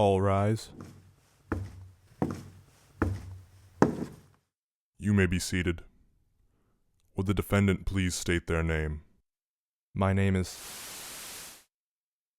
All rise. You may be seated. Would the defendant please state their name? My name is...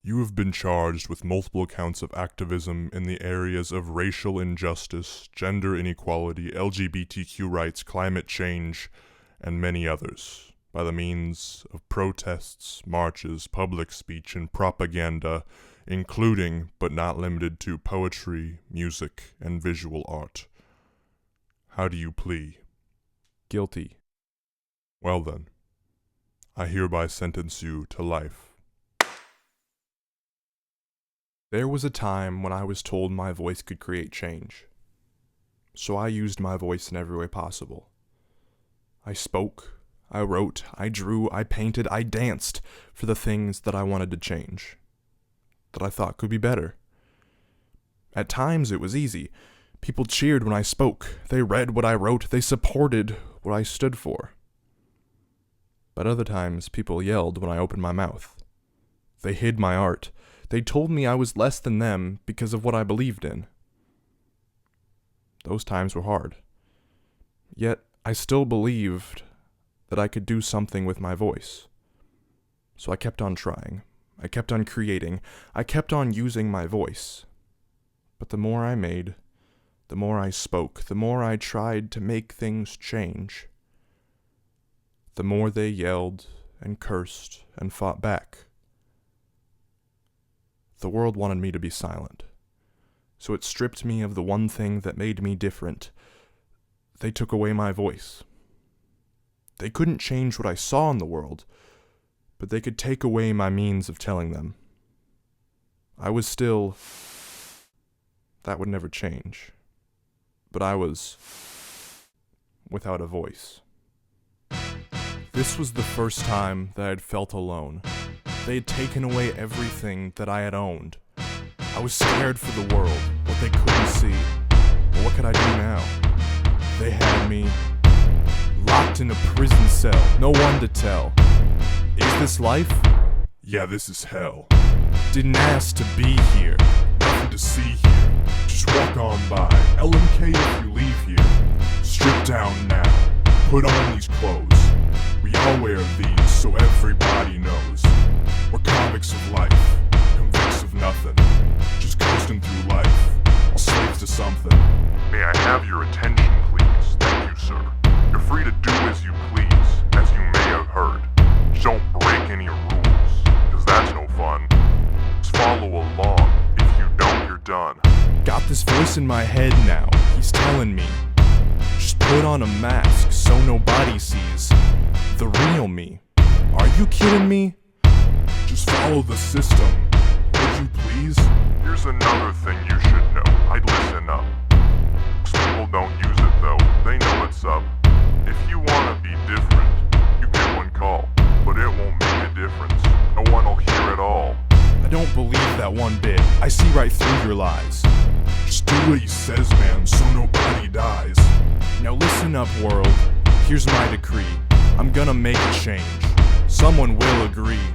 You have been charged with multiple counts of activism in the areas of racial injustice, gender inequality, LGBTQ rights, climate change, and many others, by the means of protests, marches, public speech, and propaganda, including, but not limited to, poetry, music, and visual art. How do you plea? Guilty. Well then, I hereby sentence you to life. There was a time when I was told my voice could create change. So I used my voice in every way possible. I spoke, I wrote, I drew, I painted, I danced for the things that I wanted to change, that I thought could be better. At times it was easy. People cheered when I spoke, they read what I wrote, they supported what I stood for. But other times people yelled when I opened my mouth. They hid my art. They told me I was less than them because of what I believed in. Those times were hard. Yet I still believed that I could do something with my voice. So I kept on trying. I kept on creating. I kept on using my voice. But the more I made, the more I spoke, the more I tried to make things change, the more they yelled and cursed and fought back. The world wanted me to be silent, so it stripped me of the one thing that made me different. They took away my voice. They couldn't change what I saw in the world, but they could take away my means of telling them. I was still... That would never change. But I was... without a voice. This was the first time that I'd felt alone. They had taken away everything that I had owned. I was scared for the world, what they couldn't see. But what could I do now? They had me locked in a prison cell, no one to tell. Is this life? Yeah, this is hell. Didn't ask to be here. Nothing to see here. Just walk on by. LMK if you leave here. Strip down now. Put on these clothes. We all wear these so everybody knows. We're convicts of life, convicts of nothing, just coasting through life, all slaves to something. May I have your attention, please? Thank you, sir. You're free to do as you please, as you may have heard. Just don't break any rules, cause that's no fun. Just follow along. If you don't, you're done. Got this voice in my head now, he's telling me, just put on a mask so nobody sees the real me. Are you kidding me? Just follow the system, would you please? Here's another thing you should know. I'd listen up. Most people don't use it though, they know what's up. If you wanna be different, you get one call. But it won't make a difference, no one will hear it all. I don't believe that one bit, I see right through your lies. Just do what he says, man, so nobody dies. Now listen up, world, here's my decree. I'm gonna make a change, someone will agree.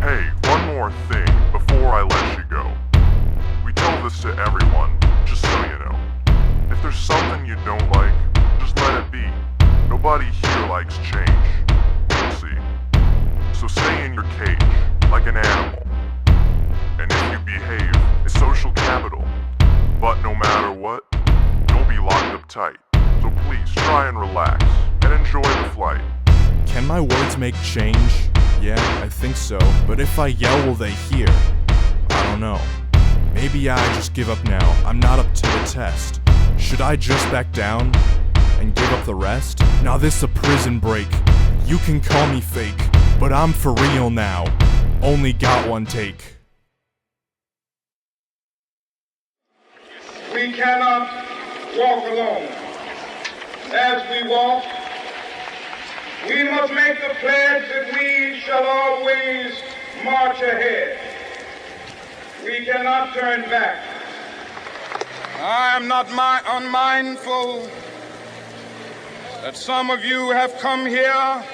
Hey, one more thing before I let you go. We tell this to everyone, just so you know. If there's something you don't like, just let it be. Nobody here likes change. We'll see. So stay in your cage, like an animal. And if you behave, it's social capital. But no matter what, you'll be locked up tight. So please try and relax, and enjoy the flight. Can my words make change? Yeah, I think so, but if I yell, will they hear? I don't know. Maybe I just give up now, I'm not up to the test. Should I just back down and give up the rest? Now this a prison break, you can call me fake, but I'm for real now, only got one take. We cannot walk alone. As we walk, we must make the pledge that we shall always march ahead. We cannot turn back. I am not unmindful that some of you have come here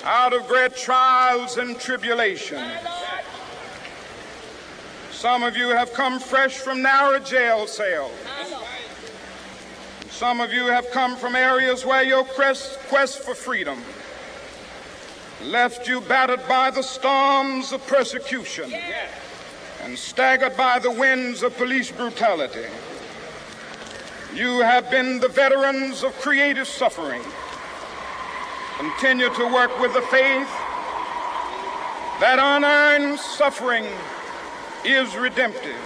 out of great trials and tribulations. Some of you have come fresh from narrow jail cells. Some of you have come from areas where your quest for freedom left you battered by the storms of persecution and staggered by the winds of police brutality. You have been the veterans of creative suffering. Continue to work with the faith that unearned suffering is redemptive.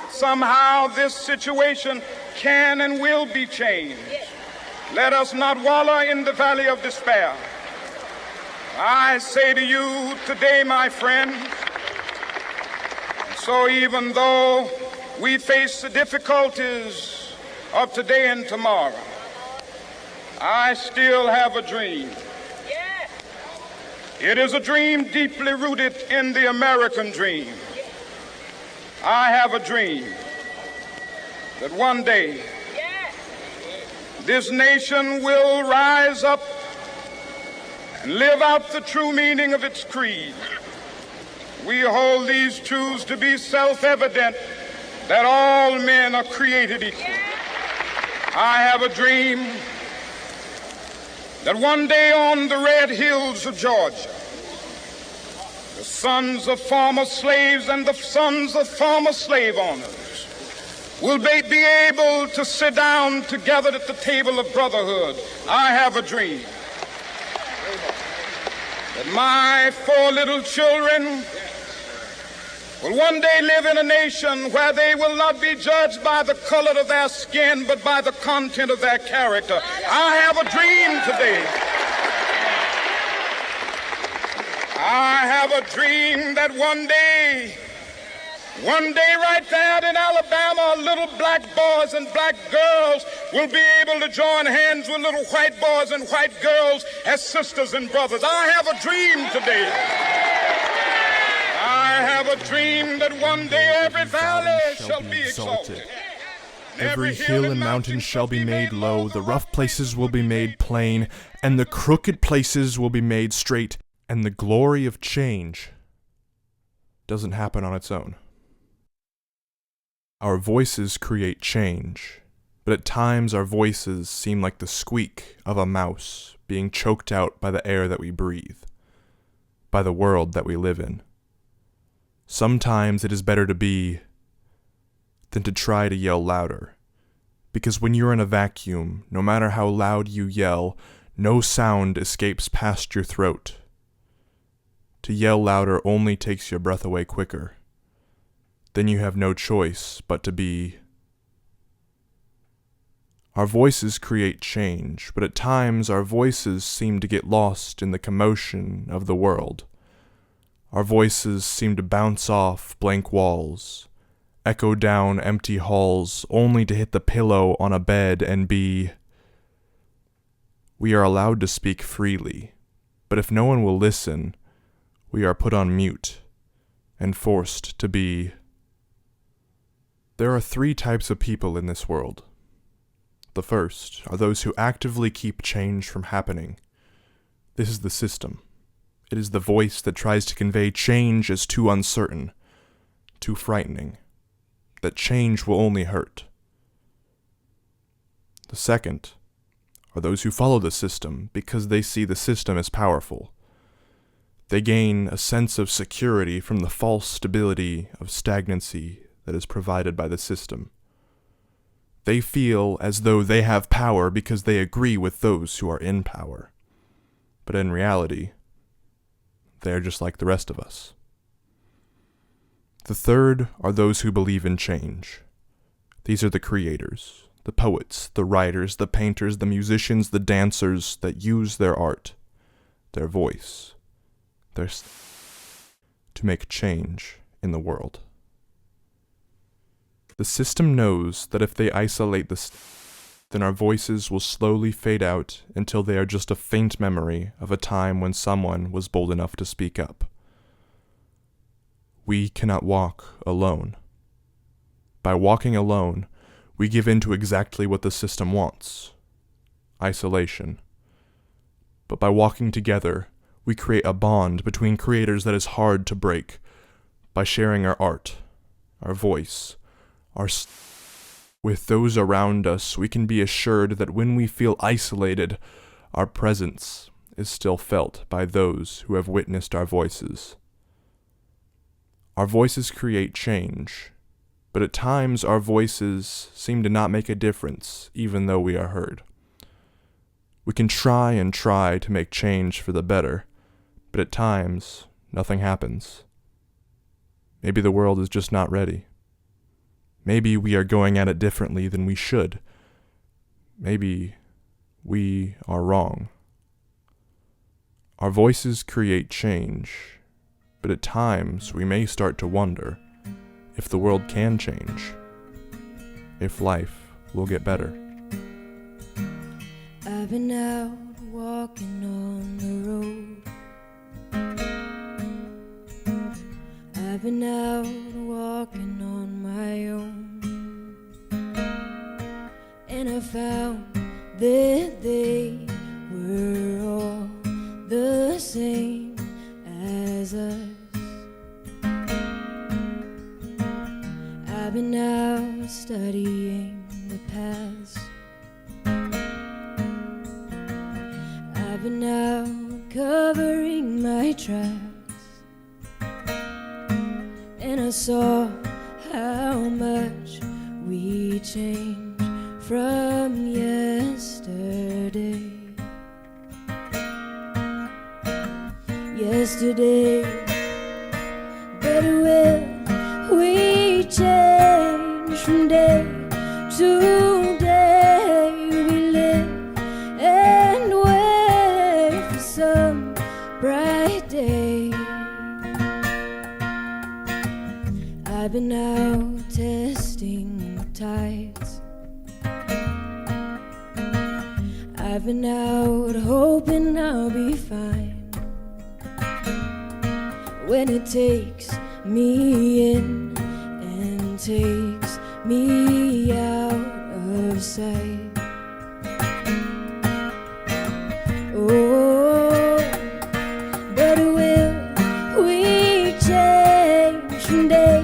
Somehow this situation can and will be changed. Let us not wallow in the valley of despair. I say to you today, my friends, so even though we face the difficulties of today and tomorrow, I still have a dream. It is a dream deeply rooted in the American dream. I have a dream that one day this nation will rise up and live out the true meaning of its creed. We hold these truths to be self-evident, that all men are created equal. I have a dream that one day on the red hills of Georgia, the sons of former slaves and the sons of former slave owners will be able to sit down together at the table of brotherhood. I have a dream that my 4 little children will one day live in a nation where they will not be judged by the color of their skin, but by the content of their character. I have a dream today. I have a dream that one day right there in Alabama, little black boys and black girls will be able to join hands with little white boys and white girls as sisters and brothers. I have a dream today. I have a dream that one day every valley shall be exalted. Every hill and mountain shall be made low, the rough places will be made plain, and the crooked places will be made straight, and the glory of change doesn't happen on its own. Our voices create change, but at times our voices seem like the squeak of a mouse being choked out by the air that we breathe, by the world that we live in. Sometimes it is better to be than to try to yell louder, because when you're in a vacuum, no matter how loud you yell, no sound escapes past your throat. To yell louder only takes your breath away quicker. Then you have no choice but to be. Our voices create change, but at times our voices seem to get lost in the commotion of the world. Our voices seem to bounce off blank walls, echo down empty halls, only to hit the pillow on a bed and be. We are allowed to speak freely, but if no one will listen, we are put on mute and forced to be. There are 3 types of people in this world. The first are those who actively keep change from happening. This is the system. It is the voice that tries to convey change as too uncertain, too frightening, that change will only hurt. The second are those who follow the system because they see the system as powerful. They gain a sense of security from the false stability of stagnancy that is provided by the system. They feel as though they have power because they agree with those who are in power. But in reality, they are just like the rest of us. The third are those who believe in change. These are the creators, the poets, the writers, the painters, the musicians, the dancers that use their art, their voice, to make change in the world. The system knows that if they isolate then our voices will slowly fade out until they are just a faint memory of a time when someone was bold enough to speak up. We cannot walk alone. By walking alone, we give in to exactly what the system wants: isolation. But by walking together, we create a bond between creators that is hard to break, by sharing our art, our voice, with those around us, we can be assured that when we feel isolated, our presence is still felt by those who have witnessed our voices. Our voices create change, but at times our voices seem to not make a difference, even though we are heard. We can try and try to make change for the better, but at times, nothing happens. Maybe the world is just not ready. Maybe we are going at it differently than we should. Maybe we are wrong. Our voices create change, but at times we may start to wonder if the world can change, if life will get better. I've been out walking on the road. I've been out walking on my own, and I found that they were all the same as us. I've been out studying the past. I've been out covering my tracks, and I saw how much we changed from yesterday. But will we change from day to day? We live and wait for some bright day. I've been out testing the tides. I've been out hoping I'll be fine when it takes me in and takes me out of sight. Oh, but will we change from day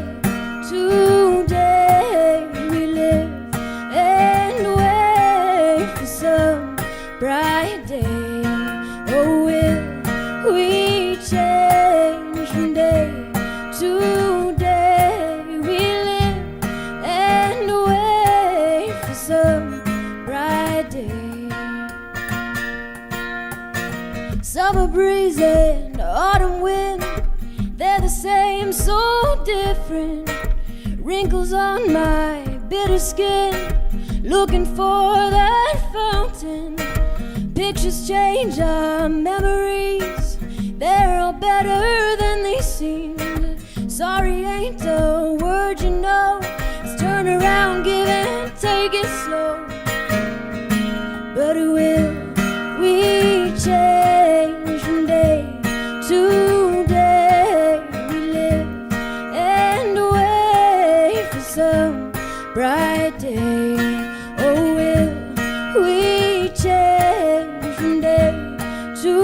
to day? We live and wait for some bright day. Oh, will we change from day to day? We live and wait for some bright day. Summer breeze and autumn wind, they're the same, so different. Wrinkles on my bitter skin, looking for that fountain. Pictures change our memories, they're all better than they seemed. Sorry ain't a word, you know. Let's turn around, give and take it slow. But will we change from day to day? We live and wait for some bright day. Oh, will we change from day to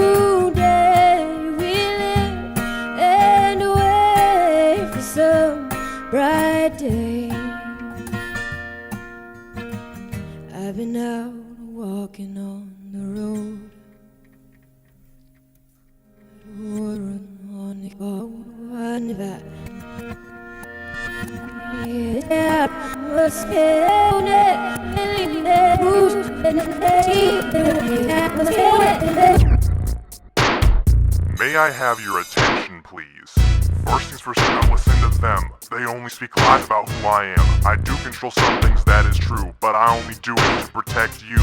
day? We live and wait for some bright day. I've been out walking on the road, May I have your attention, please? First things first, do not listen to them. They only speak lies about who I am. I do control some things, that is true, but I only do it to protect you.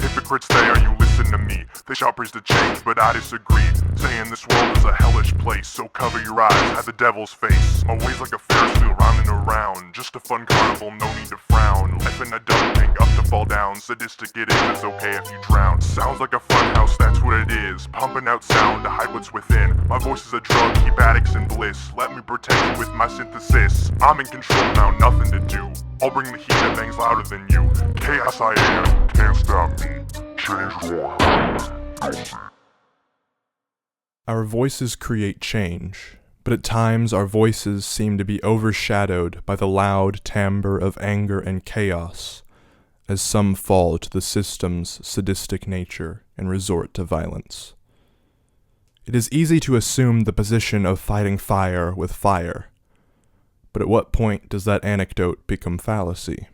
Hypocrites, they are, you listen to me. They shout praise to change, but I disagree, saying this world is a hellish place. So cover your eyes, have the devil's face. My way's like a Ferris wheel, round and around. Just a fun carnival, no need to frown. Life in a double tank, up to fall down. Sadistic it is, it's okay if you drown. Sounds like a fun house, that's what it is. Pumping out sound to hide what's within. My voice is a drug, keep addicts in bliss. Let me protect you with my synthesis. I'm in control now, nothing to do. I'll bring the heat that bangs louder than you. Chaos I am, can't stop me. Change won't. Our voices create change, but at times our voices seem to be overshadowed by the loud timbre of anger and chaos, as some fall to the system's sadistic nature and resort to violence. It is easy to assume the position of fighting fire with fire, but at what point does that anecdote become fallacy?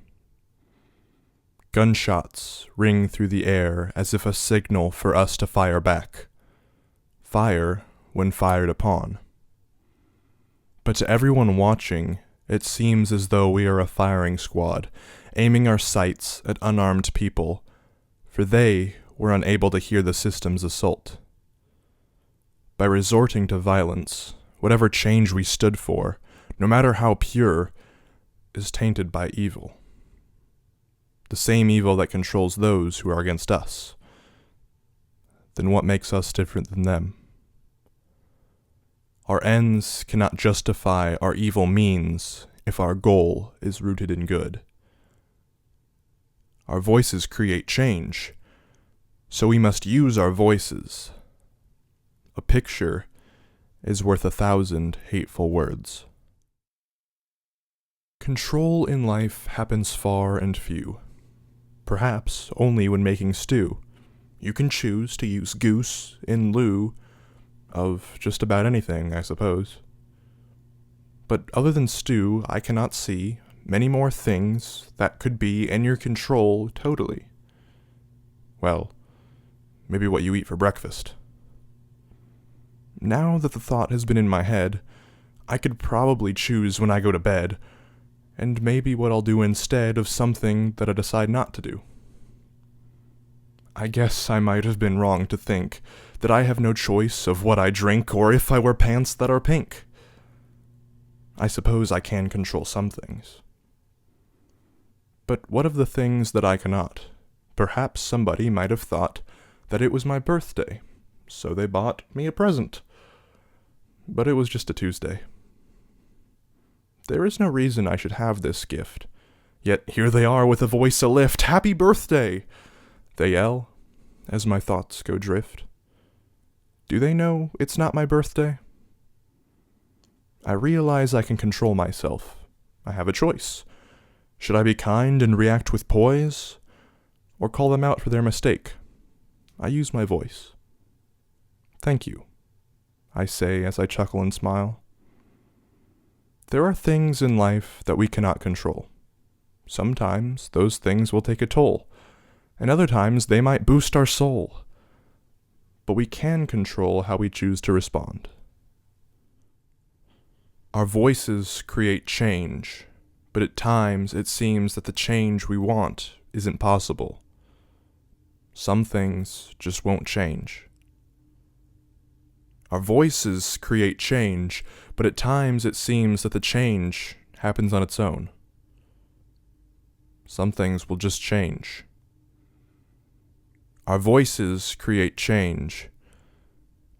Gunshots ring through the air as if a signal for us to fire back. Fire when fired upon. But to everyone watching, it seems as though we are a firing squad, aiming our sights at unarmed people, for they were unable to hear the system's assault. By resorting to violence, whatever change we stood for, no matter how pure, is tainted by evil. The same evil that controls those who are against us. Then what makes us different than them? Our ends cannot justify our evil means if our goal is rooted in good. Our voices create change, so we must use our voices. A picture is worth 1,000 hateful words. Control in life happens far and few. Perhaps only when making stew. You can choose to use goose in lieu of just about anything, I suppose. But other than stew, I cannot see many more things that could be in your control totally. Well, maybe what you eat for breakfast. Now that the thought has been in my head, I could probably choose when I go to bed, and maybe what I'll do instead of something that I decide not to do. I guess I might have been wrong to think that I have no choice of what I drink or if I wear pants that are pink. I suppose I can control some things. But what of the things that I cannot? Perhaps somebody might have thought that it was my birthday, so they bought me a present. But it was just a Tuesday. There is no reason I should have this gift. Yet here they are with a voice alift. Happy birthday! They yell, as my thoughts go drift. Do they know it's not my birthday? I realize I can control myself. I have a choice. Should I be kind and react with poise, or call them out for their mistake? I use my voice. Thank you, I say as I chuckle and smile. There are things in life that we cannot control. Sometimes those things will take a toll, and other times they might boost our soul. But we can control how we choose to respond. Our voices create change, but at times it seems that the change we want isn't possible. Some things just won't change. Our voices create change, but at times it seems that the change happens on its own. Some things will just change. Our voices create change,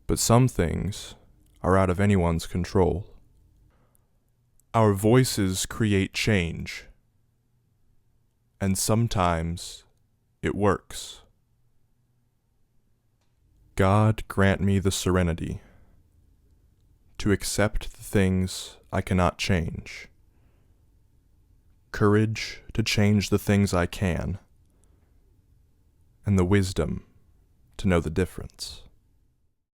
but some things are out of anyone's control. Our voices create change, and sometimes it works. God grant me the serenity to accept the things I cannot change, courage to change the things I can, and the wisdom to know the difference.